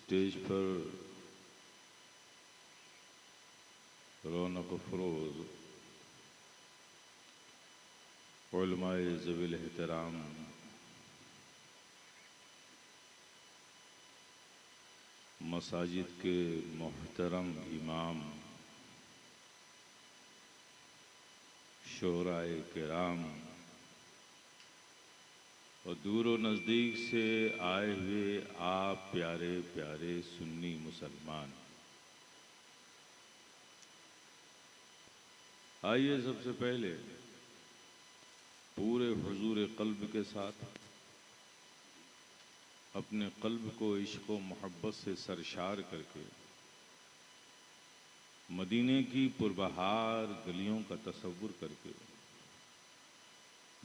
Stage पर रौनक अफरोज उलमाए ज़वील एहतराम मसाजिद के मोहतरम इमाम शोराए किराम और दूर व नज़दीक से आए हुए आप प्यारे प्यारे सुन्नी मुसलमान, आइए सबसे पहले पूरे हुजूर क़ल्ब के साथ अपने क़ल्ब को इश्क़ व मोहब्बत से सरशार करके मदीने की पुरबहार गलियों का तसव्वुर करके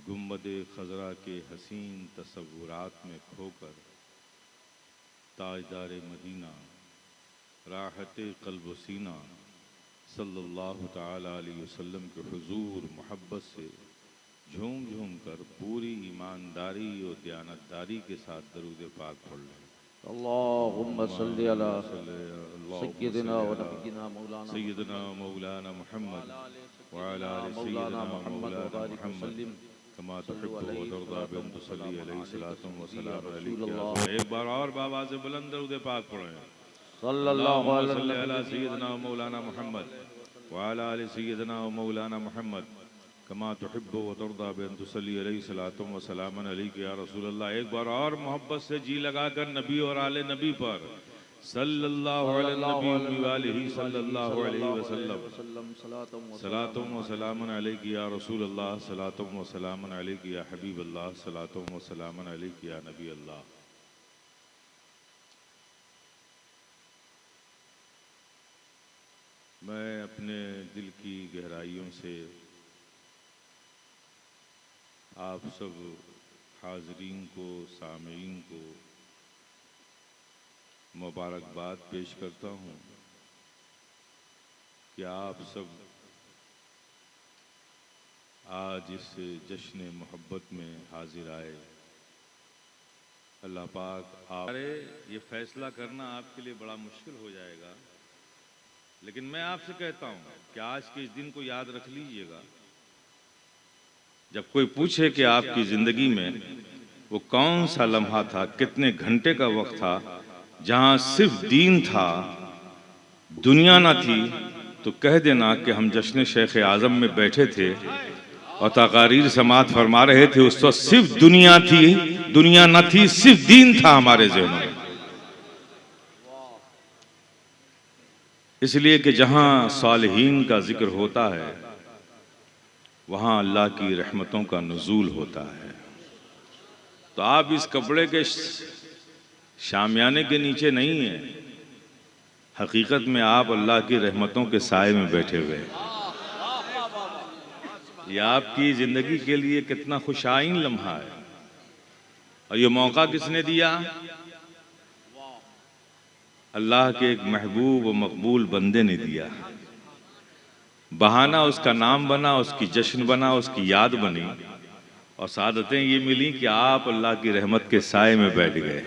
गुंबद खज़रा के हसीन तसव्वुरात में खोकर ताजदार मदीना राहत क़ल्ब व सीना सल्लल्लाहु तआला अलैहि वसल्लम के हुजूर मोहब्बत से झूम झूम कर पूरी ईमानदारी और दयानतदारी के साथ दरूद पाक पढ़ लें। अल्लाहुम्मा सल्ली अला सय्यिदिना व नबिय्यिना मौलाना मुहम्मद व अला आलि सय्यिदिना मौलाना मुहम्मद कमा तुहिब्बु व तर्दा बिन तुसल्ली अलैहि सलातु व सलाम अलैका। एक बार और आवाज़ से बुलंद दरूद पाक पढ़ें। सल्लल्लाहु अलैहि सय्यिदिना मौलाना मुहम्मद व अला आलि सय्यिदिना मौलाना मुहम्मद कमा तुहिब्बु व तर्दा बिन तुसल्ली अलैहि सलातु व सलाम अलैका या रसूल अल्लाह। एक बार और मोहब्बत से जी लगाकर नबी और आले नबी पर सल्लल्लाहु अलैहि सल्लल्लाहु अलैहि वसल्लम सलातु व सलाम अलैका या रसूल अल्लाह सलातु व सलाम अलैका या हबीब अल्लाह सलातु व सलाम अलैका या नबी अल्लाह। मैं अपने दिल की गहराइयों से आप सब हाज़रीन को, सामीन को मुबारकबाद पेश करता हूँ कि आप सब आज इस जश्न मोहब्बत में हाजिर आए। अल्लाह पाक आप ये फैसला करना आपके लिए बड़ा मुश्किल हो जाएगा, लेकिन मैं आपसे कहता हूँ कि आज के इस दिन को याद रख लीजिएगा। जब कोई पूछे कि आपकी ज़िंदगी में वो कौन सा लम्हा था, कितने घंटे का वक्त था जहाँ सिर्फ दीन था, दुनिया ना थी, तो कह देना कि हम जश्न शेख आज़म में बैठे थे और तकारीर समात फरमा रहे थे। उस वक्त सिर्फ दुनिया थी, दुनिया ना थी, सिर्फ दीन था हमारे ज़हनों में। इसलिए कि जहाँ सालिहीन का जिक्र होता है वहाँ अल्लाह की रहमतों का नुज़ूल होता है। तो आप इस कपड़े के शामियाने के नीचे नहीं हैं, हकीकत में आप अल्लाह की रहमतों के साए में बैठे हुए हैं। ये आपकी ज़िंदगी के लिए कितना खुशाइन लम्हा है, और ये मौका किसने दिया? अल्लाह के एक महबूब व मकबूल बंदे ने दिया। बहाना उसका नाम बना, उसकी जश्न बना, उसकी याद बनी, और सादतें ये मिली कि आप अल्लाह की रहमत के साए में बैठ गए।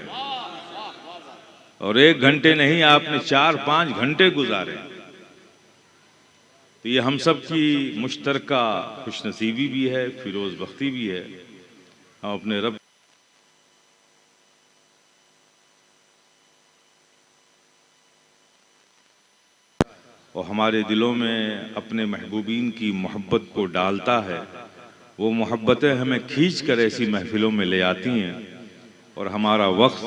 और 1 घंटे नहीं, आपने 4-5 घंटे गुजारे। तो ये हम सब की मुश्तरका खुशनसीबी भी है, फिरोज बख्ती भी है। हम अपने रब और हमारे दिलों में अपने महबूबीन की मोहब्बत को डालता है। वो मोहब्बतें हमें खींच कर ऐसी महफिलों में ले आती हैं और हमारा वक्त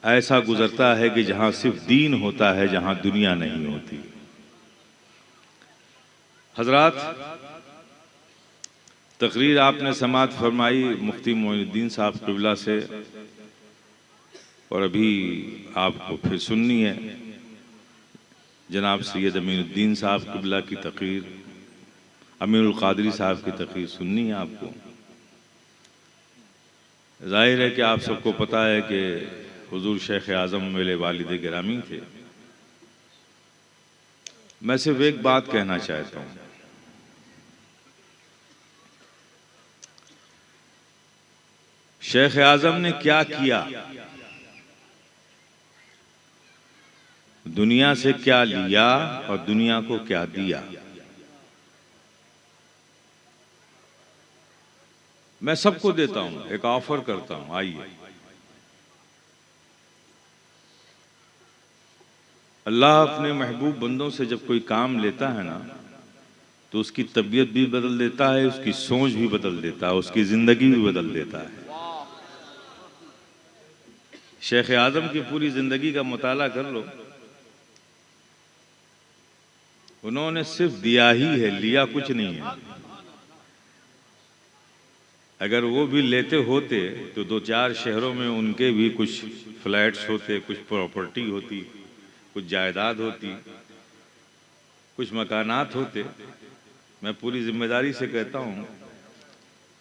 ऐसा गुजरता है कि जहाँ सिर्फ दीन होता है, जहाँ दुनिया नहीं होती। हजरात, तकरीर आपने समाअत फरमाई मुफ्ती मोइनुद्दीन साहब क़िबला से, और अभी आपको फिर सुननी है जनाब सैयद अमीनुद्दीन साहब क़िबला की तकरीर, अमीरुल क़ादरी साहब की तकरीर सुननी है आपको। जाहिर है कि आप सबको पता है कि हुजूर शेख आज़म मेरे वालिद गिरामी थे। मैं सिर्फ एक बात कहना चाहता हूँ, शेख आज़म ने क्या किया, दुनिया से क्या लिया और दुनिया को क्या दिया। मैं सबको देता हूं, एक ऑफर करता हूं, आइए। अल्लाह अपने महबूब बंदों से जब कोई काम लेता है ना, तो उसकी तबीयत भी बदल देता है, उसकी सोच भी बदल देता है, उसकी जिंदगी भी बदल देता है। शेख आज़म की पूरी जिंदगी का मुताला कर लो, उन्होंने सिर्फ दिया ही है, लिया कुछ नहीं है। अगर वो भी लेते होते तो 2-4 शहरों में उनके भी कुछ फ्लैट्स होते, कुछ प्रॉपर्टी होती, कुछ जायदाद होती, कुछ मकानात होते। मैं पूरी जिम्मेदारी से कहता हूँ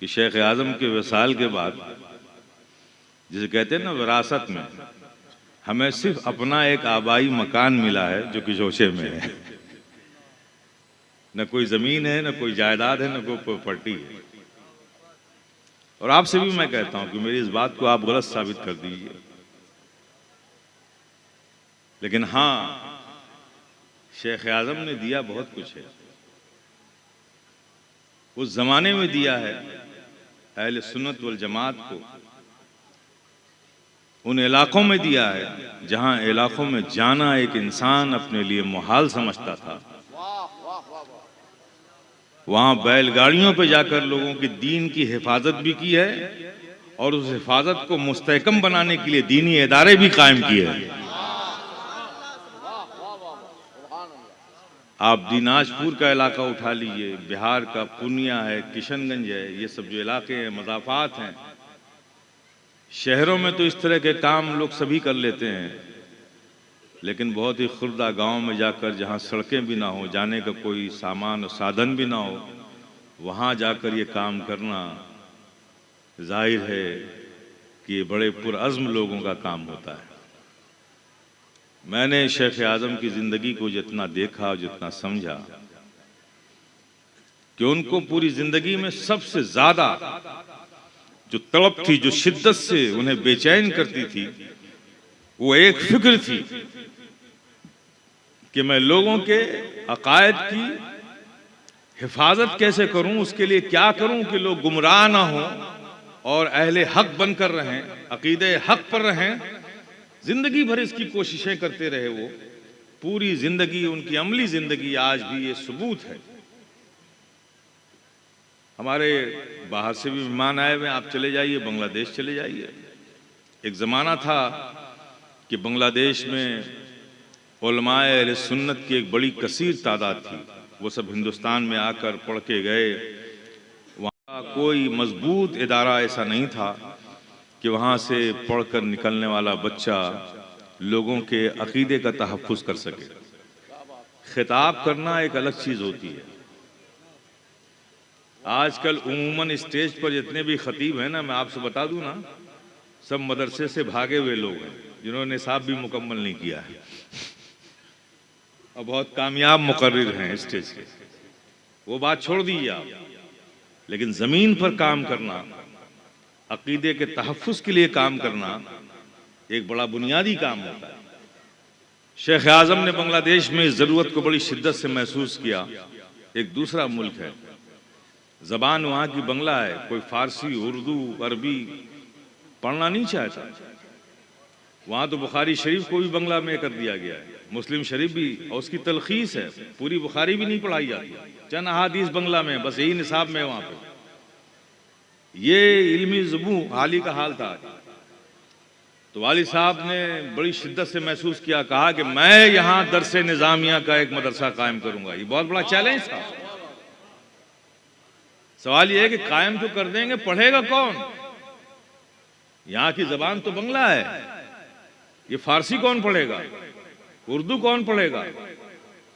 कि शेख आज़म के विसाल के बाद, जिसे कहते हैं ना विरासत में, हमें सिर्फ अपना एक आबाई मकान मिला है जो कि जोशे में है। न कोई जमीन है, न कोई जायदाद है, न कोई प्रॉपर्टी है। और आपसे भी मैं कहता हूं कि मेरी इस बात को आप गलत साबित कर दीजिए, लेकिन हाँ, शेख आज़म ने दिया बहुत कुछ है। उस जमाने में दिया है अहले सुन्नत वल जमात को, उन इलाकों में दिया है जहां इलाकों में जाना एक इंसान अपने लिए मुहाल समझता था। वहां बैलगाड़ियों पर जाकर लोगों की दीन की हिफाजत भी की है और उस हिफाजत को मुस्तहकम बनाने के लिए दीनी इदारे भी कायम किए हैं। आप दिनाजपुर का इलाका उठा लीजिए, बिहार का पूर्णिया है, किशनगंज है, ये सब जो इलाके हैं, मज़ाफ़ात हैं। शहरों में तो इस तरह के काम लोग सभी कर लेते हैं, लेकिन बहुत ही खुर्दा गांव में जाकर, जहां सड़कें भी ना हो, जाने का कोई सामान और साधन भी ना हो, वहां जाकर ये काम करना जाहिर है कि ये बड़े पुरअज़्म लोगों का काम होता है। मैंने शेख आज़म की ज़िंदगी को जितना देखा, जितना समझा, कि उनको पूरी ज़िंदगी में सबसे ज़्यादा जो तड़प थी, जो शिद्दत से उन्हें बेचैन करती थी, वो एक फिक्र थी कि मैं लोगों के अकायद की हिफाजत कैसे करूं, उसके लिए क्या करूं कि लोग गुमराह ना हों और अहले हक बनकर रहें, अकीदे हक पर रहें। जिंदगी भर इसकी कोशिशें करते रहे वो, पूरी जिंदगी, उनकी अमली जिंदगी आज भी ये सबूत है। हमारे बाहर से भी मेहमान आए हुए, आप चले जाइए, बांग्लादेश चले जाइए। एक ज़माना था कि बांग्लादेश में उलमाए अहले सुन्नत की एक बड़ी कसीर तादाद थी, वो सब हिंदुस्तान में आकर पढ़ के गए। वहाँ कोई मजबूत इदारा ऐसा नहीं था कि वहाँ से पढ़कर निकलने वाला बच्चा लोगों के अकीदे का तहफ़्फ़ुज़ कर सके। खिताब करना एक अलग चीज़ होती है। आजकल उमूमन स्टेज पर जितने भी खतीब हैं ना, मैं आपसे बता दूं ना, सब मदरसे से भागे हुए लोग हैं जिन्होंने निसाब भी मुकम्मल नहीं किया है और बहुत कामयाब मुकर्रिर हैं स्टेज के। वो बात छोड़ दीजिए आप, लेकिन ज़मीन पर काम करना, अकीदे के तहफ़्फ़ुज़ के लिए काम करना एक बड़ा बुनियादी काम होता है। शेख आज़म ने बांग्लादेश में इस ज़रूरत को बड़ी शिद्दत से महसूस किया। एक दूसरा मुल्क है, ज़बान वहाँ की बांग्ला है, कोई फ़ारसी, उर्दू, अरबी पढ़ना नहीं चाहता। वहाँ तो बुखारी शरीफ को भी बांग्ला में कर दिया गया है, मुस्लिम शरीफ भी, और उसकी तलखीस है, पूरी बुखारी भी नहीं पढ़ाई जाती, चंद अहादीस बांग्ला में, बस यही निसाब में वहाँ पे। ये इल्मी ज़ुबू हाली का हाल था। तो वालिद साहब ने बड़ी शिद्दत से महसूस किया, कहा कि मैं यहाँ दरसे निज़ामिया का एक मदरसा कायम करूंगा। ये बहुत बड़ा चैलेंज था। सवाल ये है कि कायम तो कर देंगे, पढ़ेगा कौन? यहाँ की ज़बान तो बांग्ला है, ये फारसी कौन पढ़ेगा, उर्दू कौन पढ़ेगा,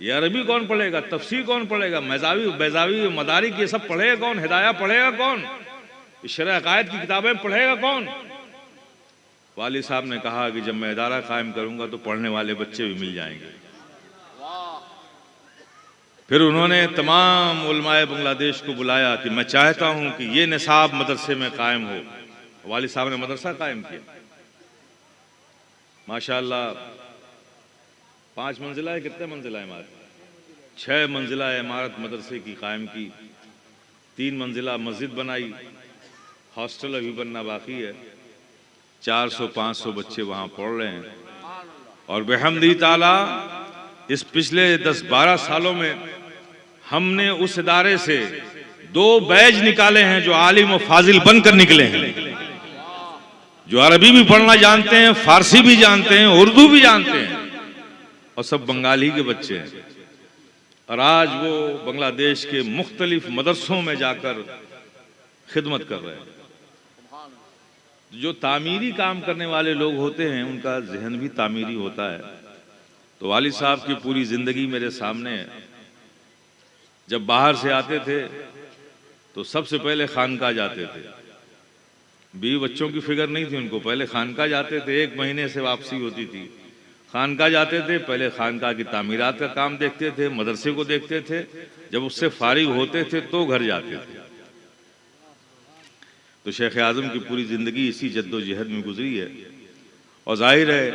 ये अरबी कौन पढ़ेगा, तफसीर कौन पढ़ेगा, बैज़ावी मदारिक ये सब पढ़ेगा कौन, हिदाया पढ़ेगा कौन, शरअ अक़ायद की किताबें पढ़ेगा कौन? वालिद साहब ने कहा कि जब मैं इदारा कायम करूंगा तो पढ़ने वाले बच्चे भी मिल जाएंगे। फिर उन्होंने तमाम उलमाए बांग्लादेश को बुलाया कि मैं चाहता हूं कि ये निसाब मदरसे में कायम हो। वालिद साहब ने मदरसा कायम किया। माशाअल्लाह 5 मंजिला है, कितने मंजिला इमारत? 6 मंजिला इमारत मदरसे की कायम की। 3 मंजिला मस्जिद बनाई, हॉस्टल अभी बनना बाकी है। 400-500 बच्चे वहां पढ़ रहे हैं। और बेहमदी ताला इस पिछले 10-12 सालों में हमने उस इदारे से 2 बैच निकाले हैं जो आलिम और फाजिल बनकर निकले हैं, जो अरबी भी पढ़ना जानते हैं, फारसी भी जानते हैं, उर्दू भी जानते हैं, और सब बंगाली के बच्चे हैं। और आज वो बांग्लादेश के मुख्तलिफ मदरसों में जाकर खिदमत कर रहे हैं। जो तामीरी काम करने वाले लोग होते हैं उनका जहन भी तामीरी होता है। तो वालिद साहब की पूरी जिंदगी मेरे सामने है। जब बाहर से आते थे तो सबसे पहले खानका जाते थे। बीवी बच्चों की फिक्र नहीं थी उनको, पहले खानका जाते थे। 1 महीने से वापसी होती थी। खानका जाते थे, पहले खानका की तामीरात का काम देखते थे, मदरसे को देखते थे। जब उससे फारिग होते थे तो घर जाते थे। तो शेख आज़म की पूरी ज़िंदगी इसी जद्दोजहद में गुजरी है। और जाहिर है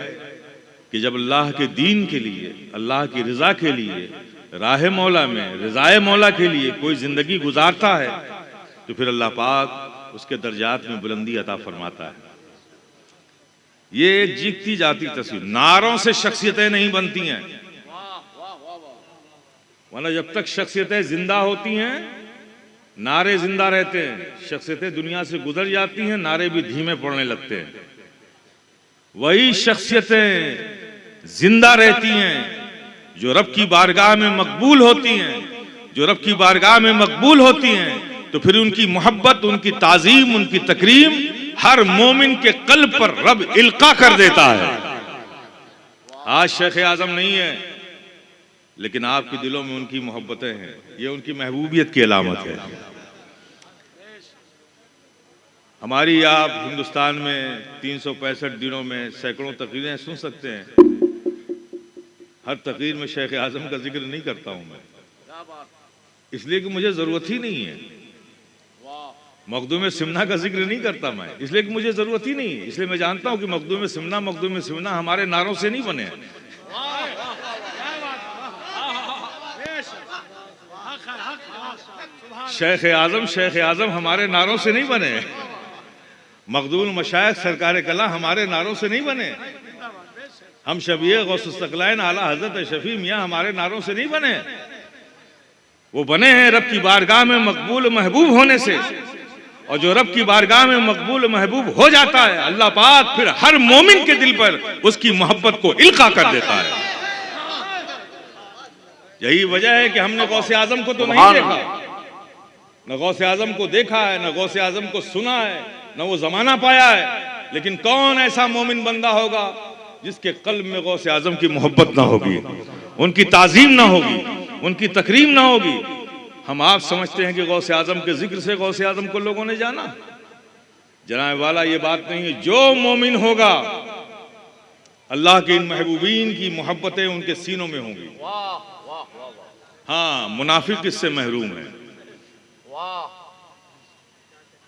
कि जब अल्लाह के दीन के लिए, अल्लाह की रज़ा के लिए, राह मौला में, रज़ाए मौला के लिए कोई ज़िंदगी गुजारता है तो फिर अल्लाह पाक उसके दर्जात में बुलंदी अता फरमाता है। ये एक जीती जाती तस्वीर, नारों से शख्सियतें नहीं बनती हैं, वरना जब तक शख्सियतें जिंदा होती हैं नारे जिंदा रहते हैं। शख्सियतें दुनिया से गुजर जाती हैं, नारे भी धीमे पड़ने लगते हैं। वही शख्सियतें जिंदा रहती हैं जो रब की बारगाह में मकबूल होती हैं। जो रब की बारगाह में मकबूल होती हैं तो फिर उनकी मोहब्बत, उनकी ताजीम, उनकी तकरीम हर मोमिन के कल्ब पर रब इल्का कर देता है। आज शेख आज़म नहीं है, लेकिन आपके दिलों में उनकी मोहब्बतें हैं। ये उनकी महबूबियत की अलामत है। हमारी आप हिंदुस्तान में 365 दिनों में सैकड़ों तकरीरें सुन सकते हैं। हर तकरीर में शेख आज़म का जिक्र नहीं करता हूं मैं, इसलिए कि मुझे जरूरत ही नहीं है। मखदूम सिमना का जिक्र नहीं करता मैं, इसलिए कि मुझे जरूरत ही नहीं है। इसलिए मैं जानता हूं कि मखदूम सिमना हमारे नारों से नहीं बने। शेख आज़म हमारे नारों से नहीं बने। मखदूम मशाइख सरकार कला हमारे नारों से नहीं बने। हम शबीए गौसुस्तकलाइन आला हजरत शफी मियाँ हमारे नारों से नहीं बने। वो बने हैं रब की बारगाह में मकबूल महबूब होने से। और जो रब की बारगाह में मकबूल महबूब हो जाता है, अल्लाह पाक फिर हर मोमिन के दिल पर उसकी मोहब्बत को इल्का कर देता है। यही वजह है कि हमने गौसे आजम को तो नहीं देखा, न गौसे आजम को देखा है, न गौसे आजम को सुना है, न वो जमाना पाया है। लेकिन कौन ऐसा मोमिन बंदा होगा जिसके कल्ब में गौसे आजम की मोहब्बत ना होगी, उनकी ताजीम ना होगी, उनकी तकरीम ना होगी। हम आप समझते हैं कि गौसे आजम के जिक्र से गौसे आजम को लोगों ने जाना। जनाब वाला ये बात नहीं है। जो मोमिन होगा अल्लाह के इन महबूबीन की मोहब्बतें उनके सीनों में होंगी। हाँ, मुनाफिक इससे महरूम है।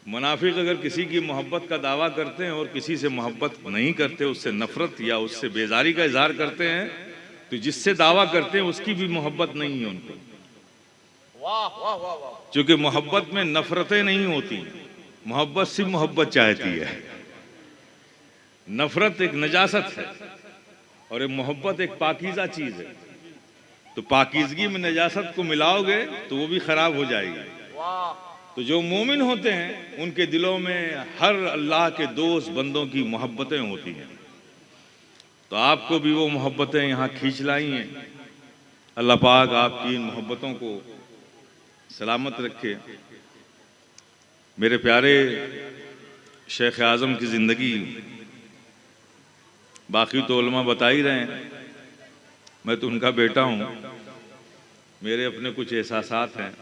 मुनाफिक अगर किसी की मोहब्बत का दावा करते हैं और किसी से मोहब्बत नहीं करते, उससे नफरत या उससे बेजारी का इजहार करते हैं, तो जिससे दावा करते हैं उसकी भी मोहब्बत नहीं है उनको, क्योंकि मोहब्बत में नफरतें नहीं होती, मोहब्बत सिर्फ मोहब्बत चाहती है। नफरत एक नजासत है और एक मोहब्बत एक पाकीज़ा चीज है। तो पाकीज़गी में नजासत को मिलाओगे तो वो भी खराब हो जाएगी। तो जो मोमिन होते हैं उनके दिलों में हर अल्लाह के दोस्त बंदों की मोहब्बतें होती हैं। तो आपको भी वो मोहब्बतें यहाँ खींच लाई हैं। अल्लाह पाक आपकी इन मोहब्बतों को सलामत रखे। मेरे प्यारे शेख आज़म की ज़िंदगी, बाकी तो उलमा बता ही रहे हैं, मैं तो उनका बेटा हूँ, मेरे अपने कुछ एहसासात हैं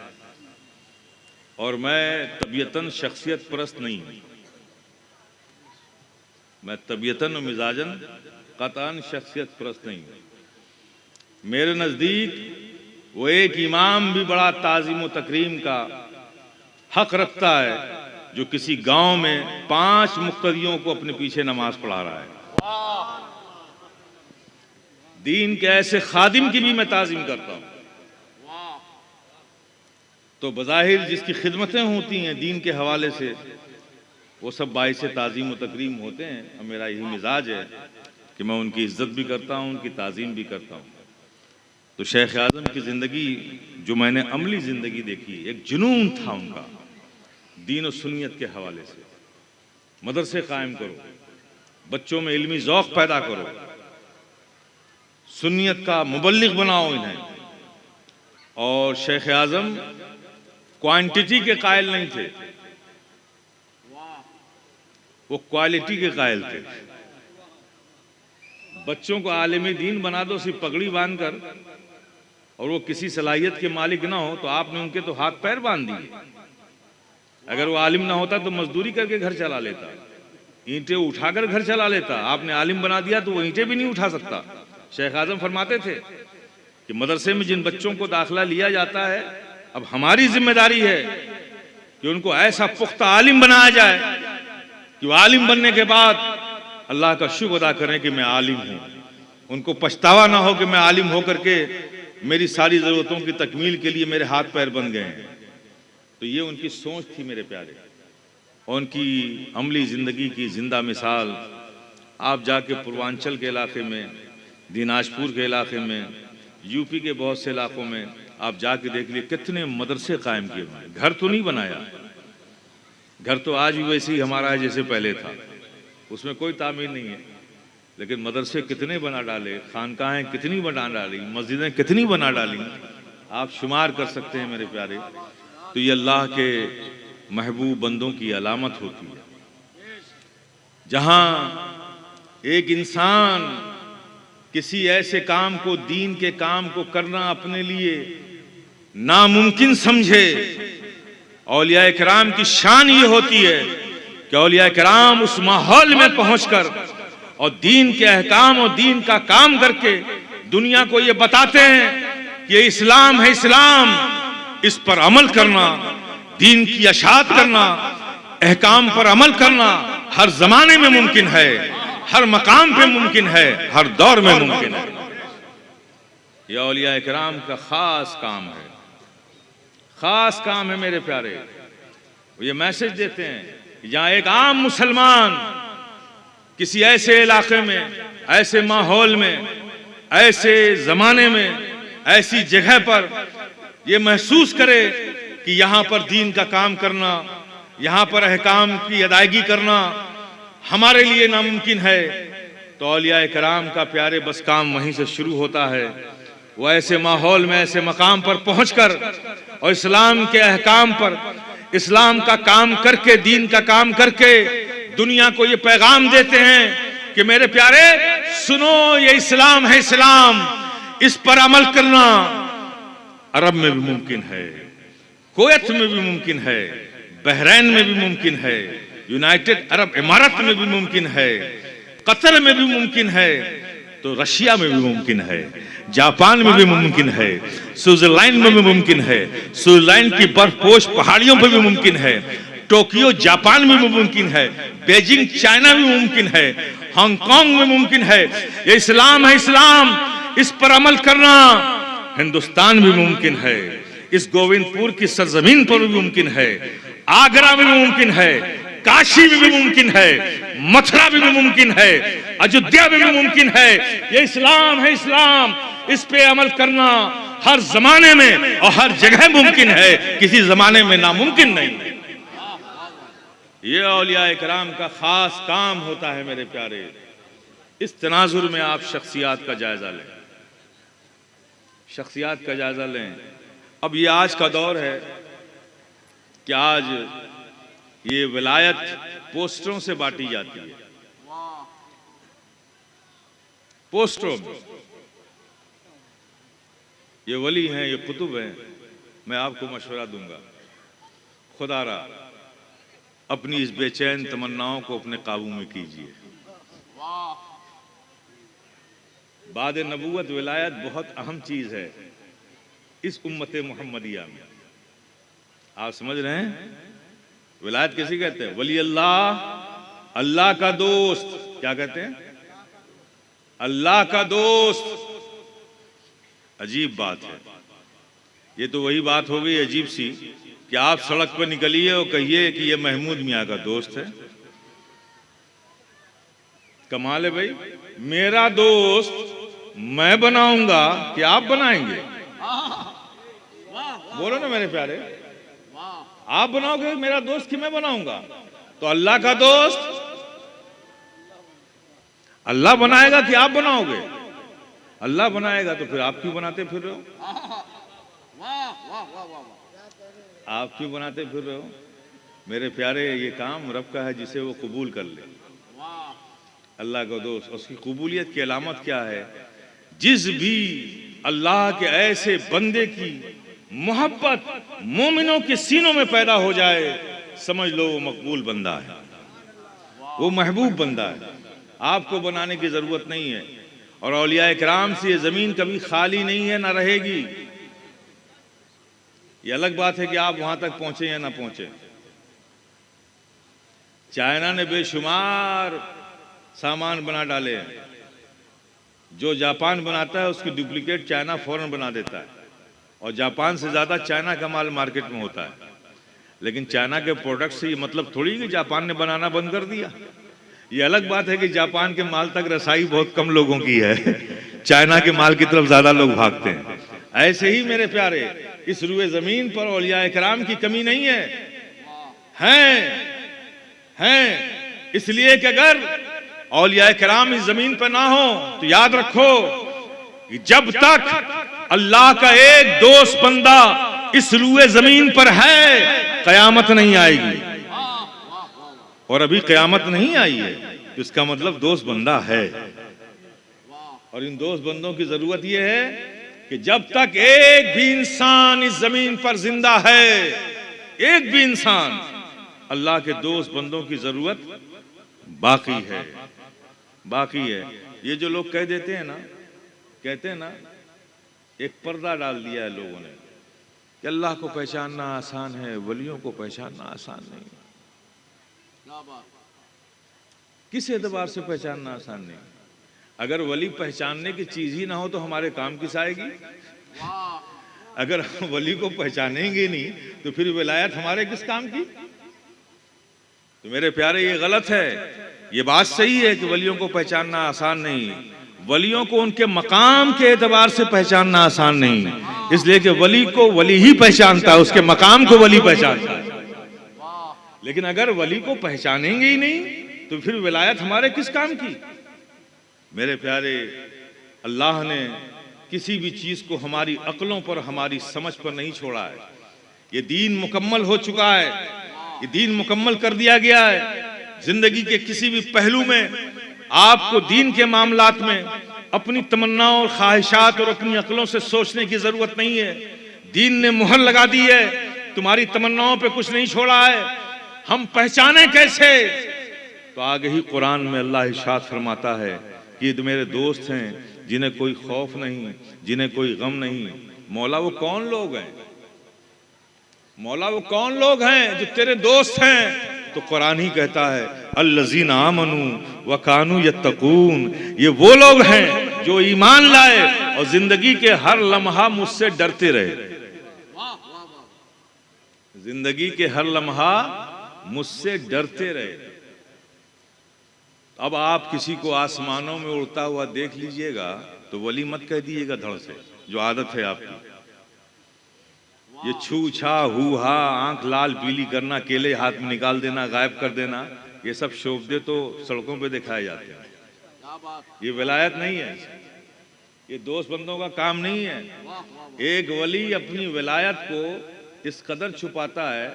और मैं तबीयतन शख्सियत परस्त नहीं हूँ। मैं तबीयतन और मिजाजन कतान शख्सियत परस्त नहीं हूँ। मेरे नज़दीक वो एक इमाम भी बड़ा ताज़ीम व तकरीम का हक रखता है जो किसी गांव में 5 मुक्तदियों को अपने पीछे नमाज पढ़ा रहा है। दीन के ऐसे खादिम की भी मैं ताज़ीम करता हूँ। तो बज़ाहिर जिसकी खिदमतें होती हैं दीन के हवाले से, वो सब बाइस ताज़ीम व तकरीम होते हैं। और मेरा यही मिजाज है कि मैं उनकी इज्जत भी करता हूँ, उनकी ताज़ीम भी करता हूँ। तो शेख आज़म की ज़िंदगी जो मैंने अमली ज़िंदगी देखी, एक जुनून था उनका दीन और सुन्नियत के हवाले से। मदरसे कायम करो, बच्चों में इल्मी ज़ौक़ पैदा करो, सुन्नियत का मुबल्लिग बनाओ इन्हें। और शेख आज़म क्वांटिटी के कायल नहीं थे, वो क्वालिटी के कायल थे। बच्चों को आलिम दीन बना दो सिर्फ पगड़ी बांधकर, और वो किसी सलाहियत के मालिक ना हो तो आपने उनके तो हाथ पैर बांध दिए। अगर वो आलिम ना होता तो मजदूरी करके घर चला लेता, ईंटें उठाकर घर चला लेता। आपने आलिम बना दिया तो वो ईंटें भी नहीं उठा सकता। शेख आज़म फरमाते थे कि मदरसे में जिन बच्चों को दाखिला लिया जाता है, अब हमारी जिम्मेदारी है कि उनको ऐसा पुख्ता आलिम बनाया जाए कि वो आलिम बनने के बाद अल्लाह का शुक्र अदा करें कि मैं आलिम हूँ। उनको पछतावा ना हो कि मैं आलिम होकर के मेरी सारी ज़रूरतों की तकमील के लिए मेरे हाथ पैर बन गए हैं। तो ये उनकी सोच थी मेरे प्यारे, और उनकी अमली ज़िंदगी की जिंदा मिसाल आप जाके पूर्वांचल के इलाके में, दिनाजपुर के इलाके में, यूपी के बहुत से इलाकों में आप जाके देख लिए कितने मदरसे कायम किए हुए हैं। घर तो नहीं बनाया, घर तो आज भी वैसे ही हमारा है जैसे पहले था, उसमें कोई तामीर नहीं है, लेकिन मदरसे कितने बना डाले, खानकाहें कितनी बना डाली, मस्जिदें कितनी बना डाली, आप शुमार कर सकते हैं मेरे प्यारे। तो ये अल्लाह के महबूब बंदों की अलामत होती है। जहां एक इंसान किसी ऐसे काम को, दीन के काम को करना अपने लिए नामुमकिन समझे, औलिया किराम की शान ये होती है कि औलिया किराम उस माहौल में पहुंचकर और दीन के अहकाम और दीन का काम करके दुनिया को ये बताते हैं कि ये इस्लाम है, इस्लाम, इस पर अमल करना, दीन की अशात करना, अहकाम पर अमल करना हर जमाने में मुमकिन है, हर मकाम पे मुमकिन है, हर दौर में मुमकिन है। यह औलिया किराम का खास काम है, खास काम है मेरे प्यारे। ये मैसेज देते हैं कि जहां एक आम मुसलमान किसी ऐसे इलाके में, ऐसे माहौल में, ऐसे जमाने में, ऐसी जगह पर ये महसूस करे कि यहाँ पर दीन का काम करना, यहाँ पर अहकाम की अदायगी करना हमारे लिए नामुमकिन है, तो औलिया किराम का प्यारे बस काम वहीं से शुरू होता है। वो ऐसे माहौल में, ऐसे मकाम पर पहुंचकर और इस्लाम के अहकाम पर इस्लाम का काम करके, दीन का काम करके दुनिया को ये पैगाम देते हैं कि मेरे प्यारे सुनो, ये इस्लाम है, इस्लाम, इस पर अमल करना अरब में भी मुमकिन है, कुवैत में भी मुमकिन है, बहरैन में भी मुमकिन है, यूनाइटेड अरब इमारत में भी मुमकिन है, कतर में भी मुमकिन है, तो रशिया में भी मुमकिन है, जापान में भी मुमकिन है, स्विट्जरलैंड में भी मुमकिन है, स्विट्जरलैंड की बर्फपोश पहाड़ियों पर भी मुमकिन है, टोक्यो जापान में भी मुमकिन है, बीजिंग चाइना में मुमकिन है, हांगकांग में मुमकिन है। ये इस्लाम है, इस्लाम, इस पर अमल करना हिंदुस्तान भी मुमकिन है, इस गोविंदपुर की सरजमीन पर भी मुमकिन है, आगरा में भी मुमकिन है, काशी में भी मुमकिन है, मथुरा में भी मुमकिन है, अयोध्या में भी मुमकिन है। ये इस्लाम है, इस्लाम, इस पे अमल करना हर जमाने में और हर जगह मुमकिन है, किसी जमाने में नामुमकिन नहीं है। ये औलिया इकराम का खास काम होता है मेरे प्यारे। इस तनाजुर में आप शख्सियात का जायजा लें, शख्सियात का जायजा लें। अब ये आज का दौर है कि आज ये विलायत पोस्टरों से बांटी जाती है, पोस्टरों में। ये वली हैं, ये कुतुब हैं। मैं आपको मशवरा दूंगा, खुदारा अपनी इस बेचैन तमन्नाओं को अपने काबू में कीजिए। बाद नबूवत विलायत बहुत अहम चीज है इस उम्मत मोहम्मदिया में। आप समझ रहे हैं विलायत कैसे कहते हैं? वली अल्लाह, अल्लाह का दोस्त। क्या कहते हैं? अल्लाह का दोस्त। अजीब बात है। ये तो वही बात हो गई अजीब सी कि आप सड़क पर निकलिए और कहिए कि ये महमूद मियाँ का दोस्त है। कमाल है भाई। मेरा दोस्त मैं बनाऊंगा कि आप बनाएंगे? बोलो ना मेरे प्यारे, आप बनाओगे मेरा दोस्त कि मैं बनाऊंगा? तो अल्लाह का दोस्त अल्लाह बनाएगा कि आप बनाओगे? अल्लाह बनाएगा तो फिर आप क्यों बनाते फिर रहे हो? आप क्यों बनाते फिर रहे हो? मेरे प्यारे, ये काम रब का है जिसे वो कबूल कर ले। अल्लाह का दोस्त, उसकी कबूलियत की अलामत क्या है? जिस भी अल्लाह के ऐसे बंदे की मोहब्बत मोमिनों के सीनों में पैदा हो जाए, समझ लो वो मकबूल बंदा है, वो महबूब बंदा है। आपको बनाने की जरूरत नहीं है। और औलिया इकराम से ये जमीन कभी खाली नहीं है, ना रहेगी। ये अलग बात है कि आप वहां तक पहुंचे या ना पहुंचे। चाइना ने बेशुमार सामान बना डाले हैं। जो जापान बनाता है उसकी डुप्लीकेट चाइना फौरन बना देता है, और जापान से ज्यादा चाइना का माल मार्केट में होता है। लेकिन चाइना के प्रोडक्ट से ये मतलब थोड़ी कि जापान ने बनाना बंद कर दिया। ये अलग बात है कि जापान के माल तक रसाई बहुत कम लोगों की है, चाइना के माल की तरफ ज्यादा लोग भागते हैं। ऐसे ही मेरे प्यारे, इस रुए जमीन पर औलिया इकराम की कमी नहीं है, हैं। इसलिए कि अगर औलिया इकराम इस जमीन पर ना हो तो याद रखो कि जब तक अल्लाह का एक दोस्त बंदा इस रुए जमीन पर है, कयामत नहीं आएगी। और अभी कयामत नहीं आई है तो इसका मतलब दोस्त बंदा है। और इन दोस्त बंदों की जरूरत यह है कि जब तक एक भी इंसान इस जमीन पर जिंदा है, एक भी इंसान, अल्लाह के दोस्त बंदों की जरूरत बाकी है, बाकी है। ये जो लोग कह देते हैं ना, कहते हैं ना, एक पर्दा डाल दिया है लोगों ने कि अल्लाह को पहचानना आसान है, वलियों को पहचानना आसान नहीं। किस एतबार से पहचानना आसान नहीं? अगर वली पहचानने की चीज ही ना हो तो हमारे काम किस आएगी? अगर वली को पहचानेंगे नहीं तो फिर विलायत हमारे किस काम की? तो मेरे प्यारे, ये गलत है। ये बात सही है कि वलियों को पहचानना आसान नहीं, वलियों को उनके मकाम के एतबार से पहचानना आसान नहीं, इसलिए कि वली को वली ही पहचानता है, उसके मकाम को वली पहचानता है। लेकिन अगर वली को पहचानेंगे ही नहीं तो फिर विलायत हमारे किस काम की? मेरे प्यारे, अल्लाह ने किसी भी चीज को हमारी अक्लों पर, हमारी समझ पर नहीं छोड़ा है। ये दीन मुकम्मल हो चुका है, ये दीन मुकम्मल कर दिया गया है। जिंदगी के किसी भी पहलू में आपको दीन के मामलात में अपनी तमन्नाओं और ख्वाहिशात और अपनी अक्लों से सोचने की जरूरत नहीं है। दीन ने मुहर लगा दी है, तुम्हारी तमन्नाओं पे कुछ नहीं छोड़ा है। हम पहचाने कैसे? तो आगे ही कुरान में अल्लाह इरशाद फरमाता है कि ये मेरे दोस्त हैं जिन्हें कोई खौफ नहीं, जिन्हें कोई गम नहीं। मौला वो कौन लोग हैं? मौला वो कौन लोग हैं जो तेरे दोस्त हैं? तो कुरान ही कहता है अल्लज़ीना आमनू व कानू यत्तकून। ये वो लोग हैं जो ईमान लाए और जिंदगी के हर लम्हा मुझसे डरते रहे। जिंदगी के हर लम्हा मुझसे डरते रहे। अब आप किसी को आसमानों में उड़ता हुआ देख लीजिएगा तो वली मत कह दीजिएगा धड़ से, जो आदत है आपकी। ये छू छा हु हा, आंख लाल पीली करना, केले हाथ में निकाल देना, गायब कर देना, ये सब शोभदे तो सड़कों पे दिखाए जाते हैं। ये विलायत नहीं है, ये दोस्त बंदों का काम नहीं है। एक वली अपनी विलायत को इस कदर छुपाता है,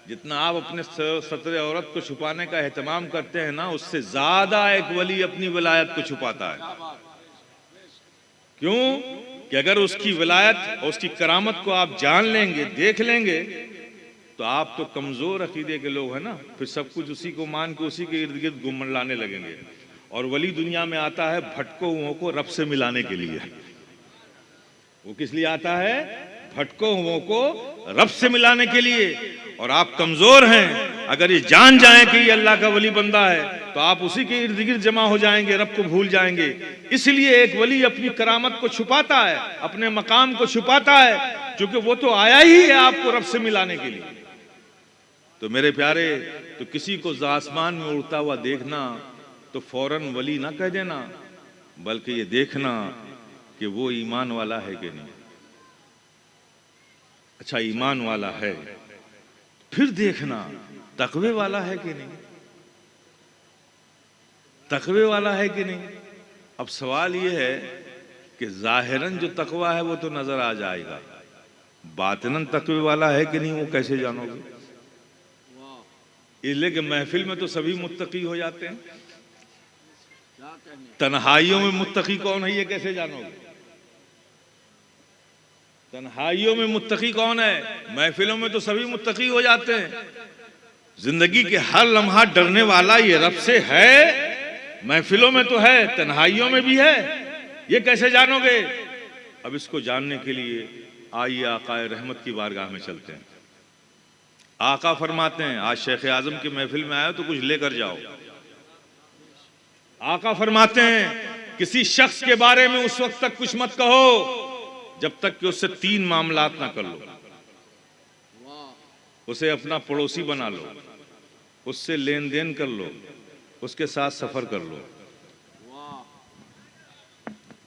जितना आप अपने सतरे औरत को छुपाने का एहतमाम करते हैं ना, उससे ज्यादा एक वली अपनी विलायत को छुपाता है। क्यों? कि अगर उसकी विलायत और उसकी करामत को आप जान लेंगे, देख लेंगे, तो आप तो कमजोर अकीदे के लोग हैं ना, फिर सब कुछ उसी को मान के उसी के इर्द गिर्द घुमंडलाने लगेंगे। और वली दुनिया में आता है भटको हुओं को रब से मिलाने के लिए। वो किस लिए आता है? भटको हुओं को रब से मिलाने के लिए। और आप कमजोर हैं, अगर ये जान जाएं कि ये अल्लाह का वली बंदा है, तो आप उसी के इर्द गिर्द जमा हो जाएंगे, रब को भूल जाएंगे। इसलिए एक वली अपनी करामत को छुपाता है, अपने मकाम को छुपाता है, क्योंकि वो तो आया ही है आपको रब से मिलाने के लिए। तो मेरे प्यारे, तो किसी को आसमान में उड़ता हुआ देखना तो फौरन वली ना कह देना, बल्कि ये देखना कि वो ईमान वाला है कि नहीं। अच्छा, ईमान वाला है, फिर देखना तकवे वाला है कि नहीं, तकवे वाला है कि नहीं। अब सवाल ये है कि जाहिरन जो तकवा है वो तो नजर आ जाएगा, बातिनन तकवे वाला है कि नहीं वो कैसे जानोगे? इसलिए कि महफिल में तो सभी मुत्तकी हो जाते हैं, तन्हाइयों में मुत्तकी कौन है ये कैसे जानोगे? तन्हाइयों में मुत्तकी कौन है? महफिलों में तो सभी मुत्तकी हो जाते हैं। जिंदगी के हर लम्हा डरने वाला ये रब से है, महफिलों में तो है, तन्हाइयों में भी है, ये कैसे जानोगे? अब इसको जानने के लिए आइए आकाए रहमत की बारगाह में चलते हैं। आका फरमाते हैं, आज शेख आजम की महफिल में आए तो कुछ लेकर जाओ। आका फरमाते हैं, किसी शख्स के बारे में उस वक्त तक कुछ मत कहो जब तक कि उससे 3 मामलात ना कर लो। उसे अपना पड़ोसी बना लो, उससे लेन देन कर लो, उसके साथ सफर कर लो।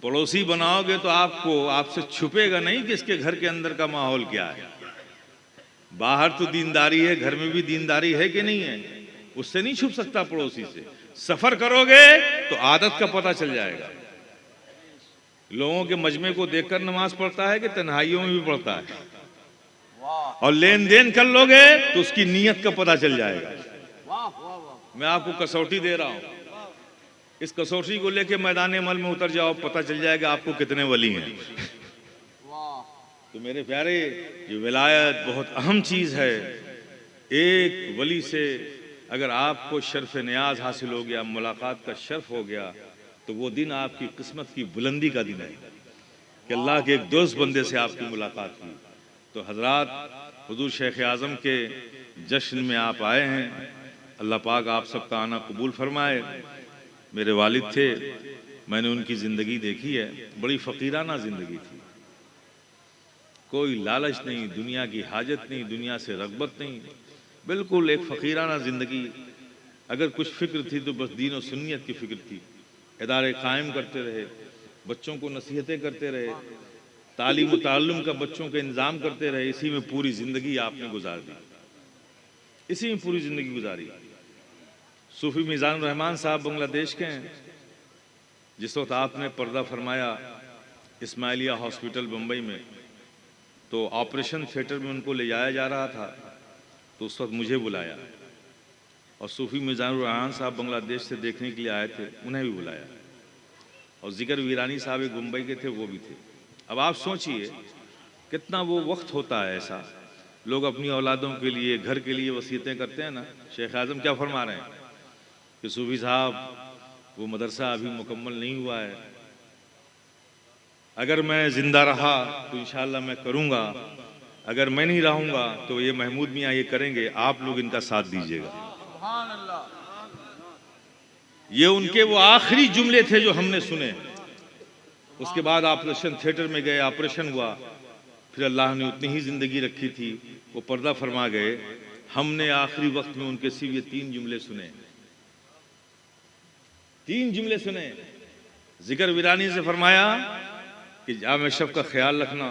पड़ोसी बनाओगे तो आपसे छुपेगा नहीं कि इसके घर के अंदर का माहौल क्या है। बाहर तो दीनदारी है, घर में भी दीनदारी है कि नहीं है, उससे नहीं छुप सकता पड़ोसी से। सफर करोगे तो आदत का पता चल जाएगा। लोगों के मजमे को देखकर नमाज पढ़ता है कि तन्हाइयों में भी पढ़ता है। और लेन देन कर लोगे तो उसकी नीयत का पता चल जाएगा। मैं आपको कसौटी दे रहा हूं, इस कसौटी को लेके मैदान अमल में उतर जाओ, पता चल जाएगा आपको कितने वली हैं। तो मेरे प्यारे, ये विलायत बहुत अहम चीज है। एक वली से अगर आपको शर्फ नियाज हासिल हो गया, मुलाकात का शर्फ हो गया, तो वो दिन आपकी किस्मत की बुलंदी का दिन है कि अल्लाह के एक दोस्त बंदे से आपकी मुलाकात की। तो हजरात, हुजूर शेख आज़म के जश्न में आप आए हैं, अल्लाह पाक आप सबका आना कबूल फरमाए। मेरे वालिद थे, मैंने उनकी ज़िंदगी देखी है, बड़ी फ़कीराना ज़िंदगी थी। कोई लालच नहीं, दुनिया की हाजत नहीं, दुनिया से रग़बत नहीं, बिल्कुल एक फ़कीराना ज़िंदगी। अगर कुछ फ़िक्र थी तो बस दीन और सुन्नियत की फ़िक्र थी। इदारे कायम करते रहे, बच्चों को नसीहतें करते रहे, तालीम व ताल्लुम का बच्चों का इंतज़ाम करते रहे। इसी में पूरी ज़िंदगी आपने गुजार दी, इसी में पूरी ज़िंदगी गुजारी। सूफ़ी मीज़ानुर रहमान साहब बांग्लादेश के हैं। जिस वक्त आपने पर्दा फरमाया इस्माइलिया हॉस्पिटल बम्बई में, तो ऑपरेशन थिएटर में उनको ले जाया जा रहा था, तो उस वक्त मुझे बुलाया। और सूफ़ी मीज़ानुर रहमान साहब बांग्लादेश से देखने के लिए आए थे, उन्हें भी बुलाया। और ज़िकर वीरानी साहब एक मुंबई के थे, वो भी थे। अब आप सोचिए कितना वो वक्त होता है ऐसा, लोग अपनी औलादों के लिए, घर के लिए वसीयतें करते हैं ना। शेख आज़म क्या फरमा रहे हैं कि सूफ़ी साहब, वो मदरसा अभी मुकम्मल नहीं हुआ है, अगर मैं ज़िंदा रहा तो इंशाअल्लाह मैं करूँगा, अगर मैं नहीं रहूँगा तो ये महमूद मियाँ ये करेंगे, आप लोग इनका साथ दीजिएगा। ये उनके वो आखिरी जुमले थे जो हमने सुने। उसके बाद ऑपरेशन थिएटर में गए, ऑपरेशन हुआ, फिर अल्लाह ने उतनी ही जिंदगी रखी थी, वो पर्दा फरमा गए। हमने आखिरी वक्त में उनके सिर्फ ये 3 जुमले सुने, 3 जुमले सुने। जिक्र वीरानी से फरमाया कि जाम शब का ख्याल रखना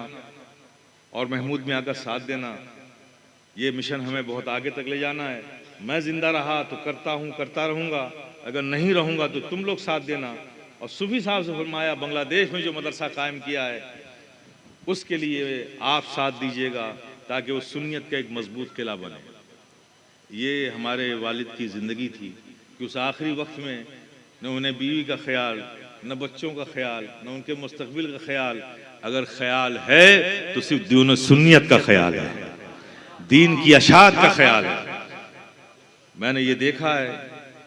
और महमूद मियाँ का साथ देना, ये मिशन हमें बहुत आगे तक ले जाना है। मैं जिंदा रहा तो करता हूँ, करता रहूँगा, अगर नहीं रहूँगा तो तुम लोग साथ देना। और सूफी साहब से फरमाया बांग्लादेश में जो मदरसा कायम किया है उसके लिए आप साथ दीजिएगा ताकि वो सुन्नियत का एक मजबूत किला बने। ये हमारे वालिद की ज़िंदगी थी कि उस आखिरी वक्त में न उन्हें बीवी का ख्याल, न बच्चों का ख्याल, न उनके मुस्तकबिल का ख्याल, अगर ख्याल है तो सिर्फ दीन सुन्नियत का ख्याल है, दीन की अशात का ख्याल है। मैंने ये देखा है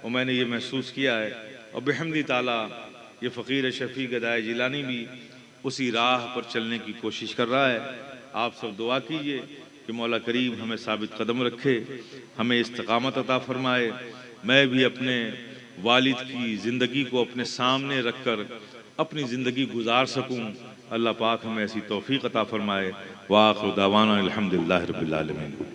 और मैंने ये महसूस किया है, और बिहम्दी ताला ये फ़कीर शफ़ी गदाई जिलानी भी उसी राह पर चलने की कोशिश कर रहा है। आप सब दुआ कीजिए कि मौला करीम हमें साबित कदम रखे, हमें इस्तिकामत अता फरमाए। मैं भी अपने वालिद की ज़िंदगी को अपने सामने रखकर अपनी ज़िंदगी गुजार सकूं। अल्लाह पाक हमें ऐसी तौफीक अता फरमाए। व आखिर दावाना अल्हम्दुलिल्लाहि रब्बिल आलमीन।